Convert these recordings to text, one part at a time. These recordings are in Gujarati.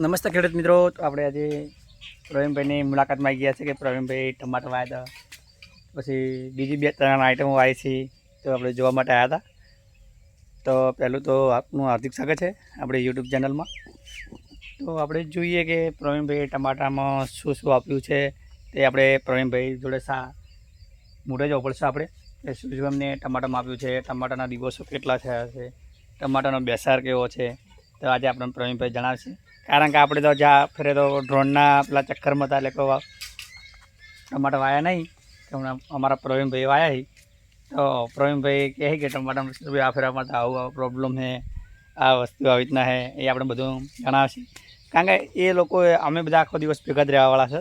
નમસ્તે ખેડૂત મિત્રો, તો આપણે આજે પ્રવીણભાઈની મુલાકાતમાં આવી ગયા છે કે પ્રવીણભાઈ ટમાટર વાવ્યા હતા, પછી બીજી 2-3 આઈટમો આવી છે, તો આપણે જોવા માટે આવ્યા હતા. તો પહેલું તો આપનું હાર્દિક સ્વાગત છે આપણી યુટ્યુબ ચેનલમાં. તો આપણે જોઈએ કે પ્રવીણભાઈ ટમાટામાં શું શું આપ્યું છે તે આપણે પ્રવીણભાઈ જોડે મોઢે જવું પડશે આપણે કે શું શું એમને ટમાટામાં આપ્યું છે, ટમાટાના દિવસો કેટલા થયા છે, ટમાટાનો બેસાર કેવો છે, તો આજે આપણને પ્રવીણભાઈ જણાવશે. કારણ કે આપણે તો જ્યાં ફરે તો ડ્રોનના પેલા ચક્કરમાં હતા, એટલે કોઈ ટમાટા વાયા નહીં, તો અમારા પ્રવીણભાઈ વાયા છે. તો પ્રવીણભાઈ કહે કે ટમાટામાં આ ફેરવામાં તો આવું પ્રોબ્લેમ છે, આ વસ્તુ આવી રીતના છે, એ આપણે બધું જણાવશે. કારણ કે એ લોકો અમે બધા આખો દિવસ ભેગા જ રહેવાવાળા છે,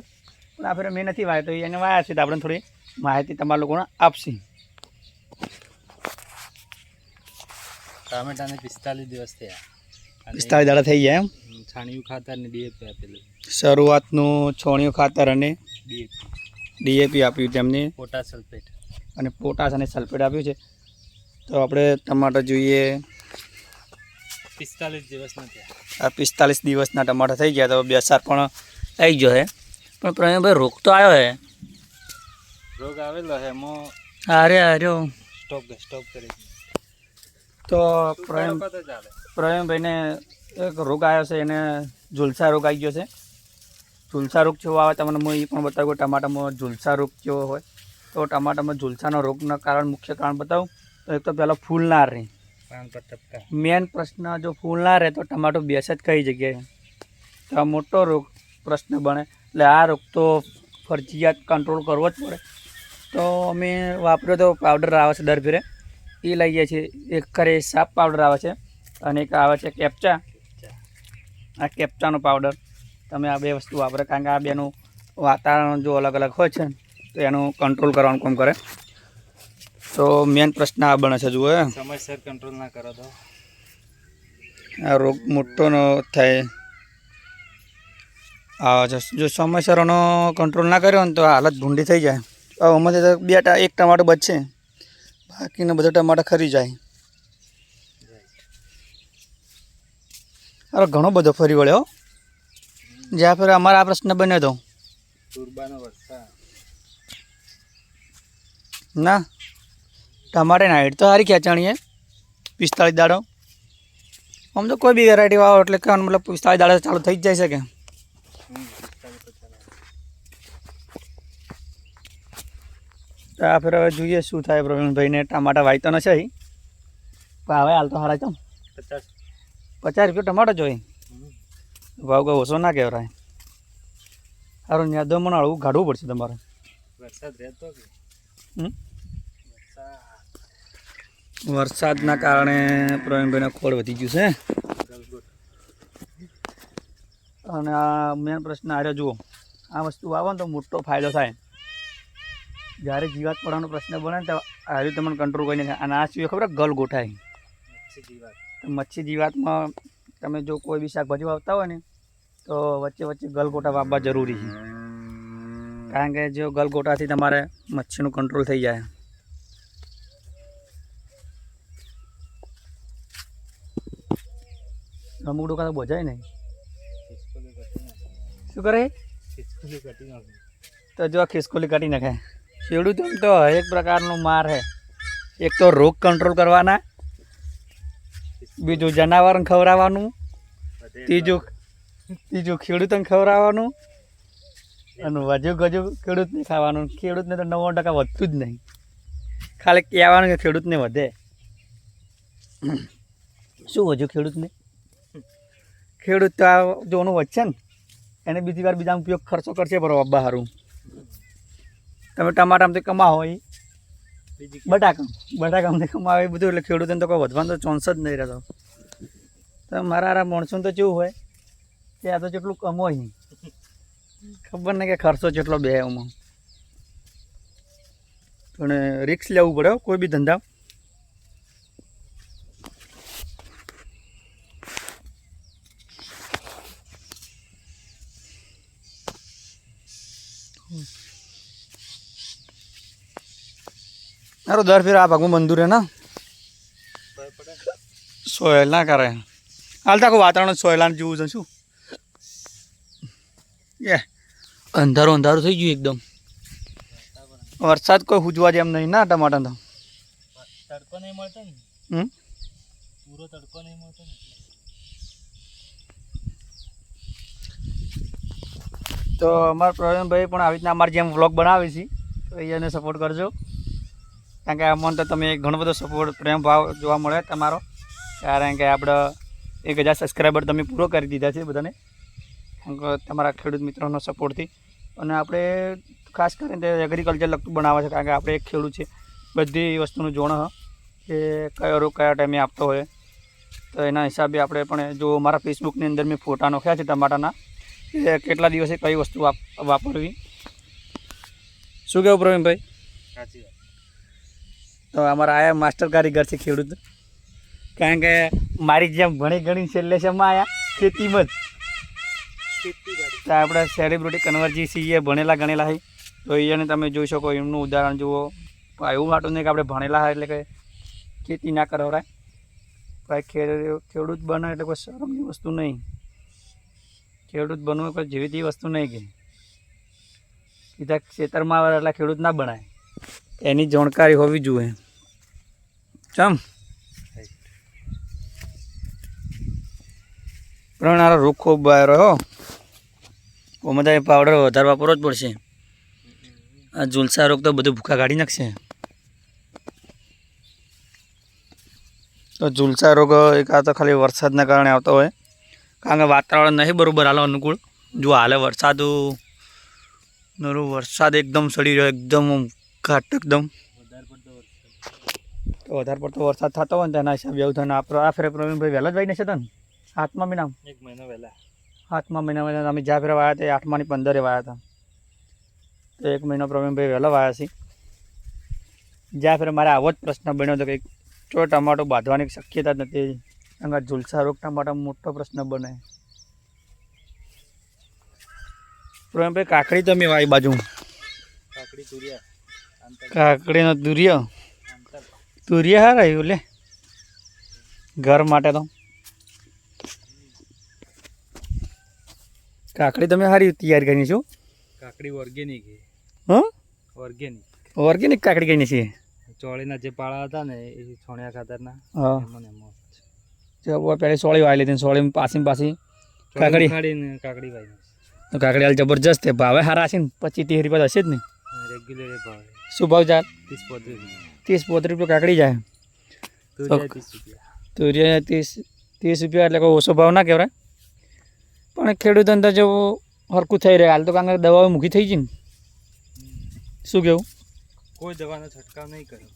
પણ આ ફેર મેં નથી વાયા, તો એને વાયા છે, તો આપણે થોડી માહિતી તમારા લોકોને આપશે. ટામેટાને 45 દિવસ થયા. 45 દાડા થઈ ગયા એમ. છાણિયું ખાતર ને ડીએપી આપેલું. શરૂઆતનું છોણિયું ખાતર અને ડીએપી આપ્યું તેમને, પોટાશ સલ્ફેટ અને પોટાશ અને સલ્ફેટ આપ્યું છે. તો આપણે ટમાટર જોઈએ. 45 દિવસના થયા. આ 45 દિવસના ટમાટર થઈ ગયા, તો બેસાર પણ આવી ગયો છે. પણ પ્રવીણભાઈ રોગ તો આવ્યો છે. રોગ આવેલો છે એમાં. અરે સ્ટોપ કરી. તો પ્રવીણભાઈને એક રોગ આવ્યો છે, એને ઝુલસા રોગ આવી ગયો છે. ઝુલસા રોગ કેવો આવે તમને હું એ પણ બતાવું. ટમાટામાં ઝુલસા રોગ કેવો હોય, તો ટમાટામાં ઝુલસાનો રોગનું મુખ્ય કારણ બતાવું તો એક તો પહેલાં ફૂલ ના રહે. મેન પ્રશ્ન, જો ફૂલ ના રહે તો ટમાટું બેસે જ કઈ જગ્યાએ, તો આ મોટો રોગ પ્રશ્ન બને. એટલે આ રોગ તો ફરજિયાત કંટ્રોલ કરવો જ પડે. તો અમે વાપર્યો તો પાવડર આવે છે દર ફેરે, એ લઈએ છીએ. એક કરે સાપ પાવડર આવે છે અને એક આવે છે કેપ્ચા. આ કેપ્ચાનો પાવડર તમે આ બે વસ્તુ વાપરે, કારણ કે આ બેનું વાતાવરણ જો અલગ અલગ હોય છે તો એનું કંટ્રોલ કરવાનું કામ કરે. તો મેન પ્રશ્ન આ બને છે. જુઓ, સમયસર કંટ્રોલ ના કરો તો આ રોગ મોટો ન થાય. આવે છે જો સમયસર એનો કંટ્રોલ ના કર્યો ને તો હાલત ભૂંડી થઈ જાય. આમાંથી તો એક ટમાટો બચશે, બાકીના બધા ટમાટા ખરી જાય. અરે ઘણો બધો ફરી વળ્યો. જ્યાં ફેર અમારે આ પ્રશ્ન બન્યો હતો. ના, ટમાટે નાઈટ તો સારી ખેંચાણી 45 દાડો. આમ તો કોઈ બી વેરાયટી વાવો એટલે કહેવાનું મતલબ 45 દાડા ચાલુ થઈ જ જાય છે કે. તો આ ફેર હવે જોઈએ શું થાય. પ્રવીણભાઈને ટમાટા વાયતો નથી, પણ હવે હાલ તો હારા છો. 50 રૂપિયા ટમાટો જોઈએ, ભાવ કોઈ ઓછો ના કહેવાય. સારું, યાદો મને હળવું કાઢવું પડશે તમારે. વરસાદના કારણે પ્રવીણભાઈને ખોળ વધી ગયું છે. અને આ મેન પ્રશ્ન આર્યો. જુઓ, આ વસ્તુ આવે ને તો મોટો ફાયદો થાય. જ્યારે જીવાત પડવાનો પ્રશ્ન બને ને તો આર્યું તમને કંટ્રોલ કરીને થાય. અને આ શું ખબર, ગલ ગોઠાય. તો મચ્છી જીવાતમાં તમે જો કોઈ બી શાકભાજી વાવતા હોય ને તો વચ્ચે વચ્ચે ગલગોટા વાવવા જરૂરી છે. કારણ કે જો ગલગોટાથી તમારે મચ્છીનું કંટ્રોલ થઈ જાય. અમુક ડોકા તો બોજાય નહીં. શું કરે તો જો ખિસકોલી કાઢી નાખે. ખેડૂતો તો એક પ્રકારનું માર છે. એક તો રોગ કંટ્રોલ કરવાના, બીજું જનાવરને ખવડાવવાનું, ત્રીજું ખેડૂતોને ખવડાવવાનું, અને વધુ ખેડૂતને ખાવાનું. ખેડૂતને તો 90% વધતું જ નહીં. ખાલી કહેવાનું કે ખેડૂતને વધે. શું વધ્યું ખેડૂતને? ખેડૂત તો આ જોનું વધશે ને એને બીજી વાર બીજા ઉપયોગ ખર્ચો કરશે બરાબર સારું. તમે ટમાટામાંથી કમાવો એ બટાકામાંથી કમાવો એ બધું, એટલે ખેડૂતોને તો કોઈ વધવાનો તો ચાન્સ જ નહીં રહેતો. તો મારા માણસોને તો કેવું હોય કે આ તો જેટલું કમાય ખબર નહીં કે ખર્ચો જેટલો બે એમાં. પણ રિસ્ક લેવું પડે કોઈ બી ધંધા. અરે દર ફેર આ ભાગમાં મંદુર હે ને સોયલ ના કરે. હાલ તો આખું વાતાવરણ સોયલાનું જેવું છે. શું એ અંધારું અંધારું થઈ ગયું એકદમ. વરસાદ કોઈ હુજવા જેમ નહીં ના ટમાટર તો. તડકો નહીં મળતો ને, હમ પૂરો તડકો નહીં મળતો ને. તો અમારા પ્રવીણભાઈ પણ આવી રીતના અમારી જેમ વ્લોગ બનાવે છે, તો એને સપોર્ટ કરજો. કારણ કે અમને તો તમે ઘણો બધો સપોર્ટ પ્રેમ ભાવ જોવા મળે તમારો. કારણ કે આપણે 1000 સબસ્ક્રાઈબર તમે પૂરો કરી દીધા છે બધાને, કારણ કે તમારા ખેડૂત મિત્રોનો સપોર્ટથી. અને આપણે ખાસ કરીને એગ્રીકલ્ચર લગતું બનાવે છે, કારણ કે આપણે એક ખેડૂત છે, બધી વસ્તુનું જોણ હ કે કયો રોગ કયા ટાઈમે આપતો હોય. તો એના હિસાબે આપણે પણ જો મારા ફેસબુકની અંદર મેં ફોટા નાખ્યા છે ટમાટાના, કે કેટલા દિવસે કઈ વસ્તુ વાપરવી. શું કહેવું પ્રવીણભાઈ? સાચી વાત. તો અમારા આયા માસ્ટર કારીગર છે ખેડૂત. કારણ કે મારી જેમ ઘણી ઘણી છેલ્લે શેમાં આવ્યા? ખેતીમાં જ. ખેતીવાડી. તો આપણે સેલિબ્રિટી કન્વર્જી છીએ, ભણેલા ગણેલા છે. તો એને તમે જોઈ શકો, એમનું ઉદાહરણ જુઓ. એવું વાટું નહીં કે આપણે ભણેલા હોય એટલે કે ખેતી ના કરાવરાય. ભાઈ ખેડૂત બને એટલે કોઈ શરમની વસ્તુ નહીં. ખેડૂત બનવું કોઈ જેવી તેવી વસ્તુ નહીં. કે સીધા ખેતરમાં આવે એટલે ખેડૂત ના બનાય, એની જાણકારી હોવી જોઈએ. ચમ પણ આ રોગ ખૂબ બહાર રહ્યો. ઓમાં પાવડર વધારે વાપરવો જ પડશે. આ ઝુલસા રોગ તો બધું ભૂખા કાઢી નાખશે. તો ઝુલસા રોગ એક આ તો ખાલી વરસાદના કારણે આવતો હોય, કારણ કે વાતાવરણ નહીં બરાબર હાલે અનુકૂળ. જો હાલે વરસાદ એકદમ સડી રહ્યો, એકદમ ઘાટ એકદમ. તો વધારે પડતો વરસાદ થતો હોય ને તેના હિસાબે એવું થાય ને. આ ફેરે પ્રવીણભાઈ વહેલા જ વાઈ નશે ને 7મા મહિનામાં. 1 મહિનો વહેલા. 7મા મહિનામાં અમે જ્યાં ફેરા વાયા હતા 8માની 15 વાયા હતા. તો 1 મહિનો પ્રવીણભાઈ વહેલા વાયા છે. જ્યાં ફેરે મારે આવો જ પ્રશ્ન બન્યો હતો કે ચો ટમાટો બાંધવાની શક્યતા જ નથી. કારણ કે ઝુલસા રોગ ટમાટા મોટો પ્રશ્ન બને. પ્રવીણભાઈ કાકડી તમે વાઈ બાજુ, કાકડી તુરિયા. કાકડીનો તુરિયા હારા આવ્યું લે ઘર માટે. તો કાકડી તમે સારી તૈયાર કરી છું. કાકડી ઓર્ગેનિક. હા, ઓર્ગેનિક કાકડી કહીને છીએ. ચોળીના જે પાળા હતા ને એ છોણિયા ખાતરના. હા, મને મસ્ત. પહેલી સોળી વાવી લીધી. સોળી પાછી કાકડી કાકડી વાવી. તો કાકડી હાલ જબરજસ્ત છે. ભાવે સારા છે ને, 25-30 રૂપિયા હશે જ ને રેગ્યુલર ભાવ. શું ભાવ ચાલ? 30-35 રૂપિયા કાકડી જાય. તુરિયા 30 રૂપિયા. તુરિયા 30 રૂપિયા એટલે કોઈ ઓછો ભાવ ના કહેવાય. પણ ખેડૂત અંદર જેવો હરખું થઈ રહ્યા હાલ તો, કારણ કે દવાઓ મૂકી થઈ ગઈ ને. શું કેવું? કોઈ દવાનો છંટકાવ નહીં કર્યો.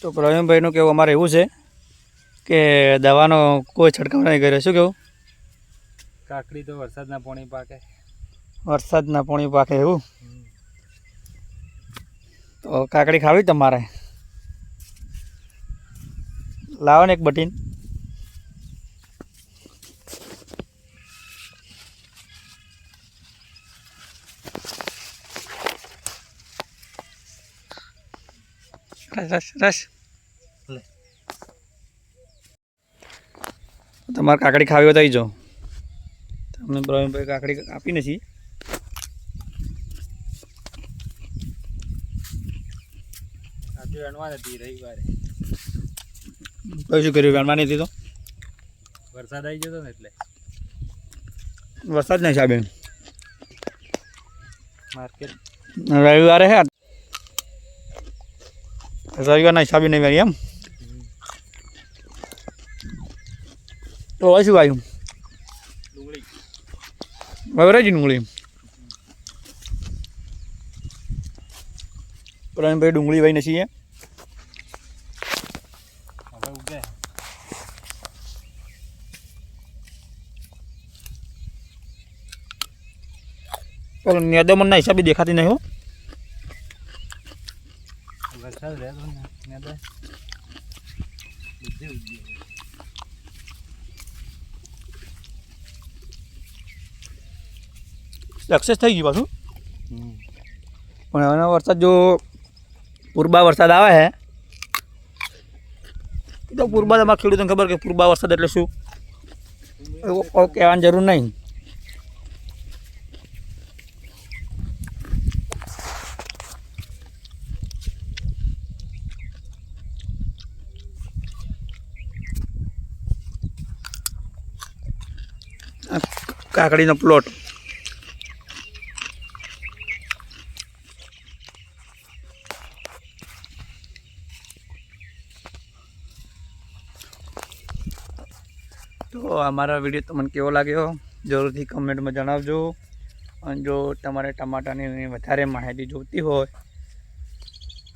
તો પ્રવીણભાઈનું કેવું અમારે એવું છે કે દવાનો કોઈ છંટકાવ નહીં કર્યો. શું કેવું? કાકડી તો વરસાદના પાણી પાકે. વરસાદના પાણી પાકે એવું? તો કાકડી ખાવી તમારે? લાવો ને એક બટીન. રસ તમારે કાકડી ખાવી હોય તો આવી જાઓ. તમને પ્રવીણભાઈ કાકડી આપી નથી. આજે વેણવા નથી રવિવારે. શું કર્યું? વેણવાની હતી તો વરસાદ આવી જતો ને એટલે. વરસાદના હિસાબે માર્કેટ રવિવારે હે. રવિવારના હિસાબે નહીં વેરી એમ. તો હવે શું આવ્યું? ડુંગળી. બરાબર જ ડુંગળી. પ્રવીણભાઈ ડુંગળી વાઈ નથી. હવે ઉગે. પેલો નેદમનના હિસાબે દેખાતી નહીં હો. વરસાદ રહેતો ને બધે ઉગે. સક્સેસ થઈ ગયું પાછું. પણ હવે વરસાદ જો પૂર્બા વરસાદ આવે છે તો પૂર્બા તમારા ખેડૂતોને ખબર કે પૂર્બા વરસાદ એટલે શું, એવું કહેવાની જરૂર નહીં. આ કાકડીનો પ્લોટ. તો અમારા વિડીયો તમને કેવો લાગ્યો જરૂરથી કમેન્ટમાં જણાવજો. અને જો તમારે ટમાટાની વધારે માહિતી જોઈતી હોય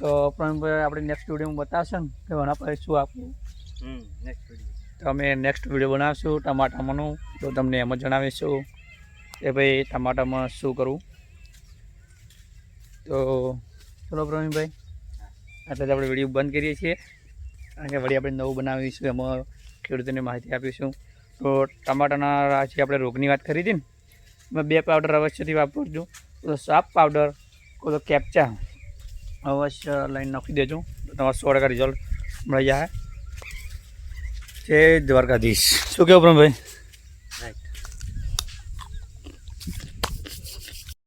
તો પ્રવીણભાઈ આપણે નેક્સ્ટ વિડીયોમાં બતાવશે ને કે આના પર શું આપવું. નેક્સ્ટ વિડીયો તો અમે નેક્સ્ટ વિડીયો બનાવશું ટમાટામાંનું, તો તમને એમ જ જણાવીશું કે ભાઈ ટમાટામાં શું કરવું. તો ચલો પ્રવીણભાઈ, એટલે જ આપણે વિડીયો બંધ કરીએ છીએ, કારણ કે વળી આપણે નવું બનાવીશું, એમાં ખેડૂતોને માહિતી આપીશું. તો ટમાટાના જે આપણે રોગની વાત કરી હતી ને, એમાં 2 પાવડર અવશ્યથી વાપરજો. તો સાપ પાવડર કોઈ તો કેપ્ચા અવશ્ય લઈને નાખી દેજો, તો તમારા 100% રિઝલ્ટ મળી જાય. જય દ્વારકાધીશ. શું કહેવું પ્રવીણભાઈ?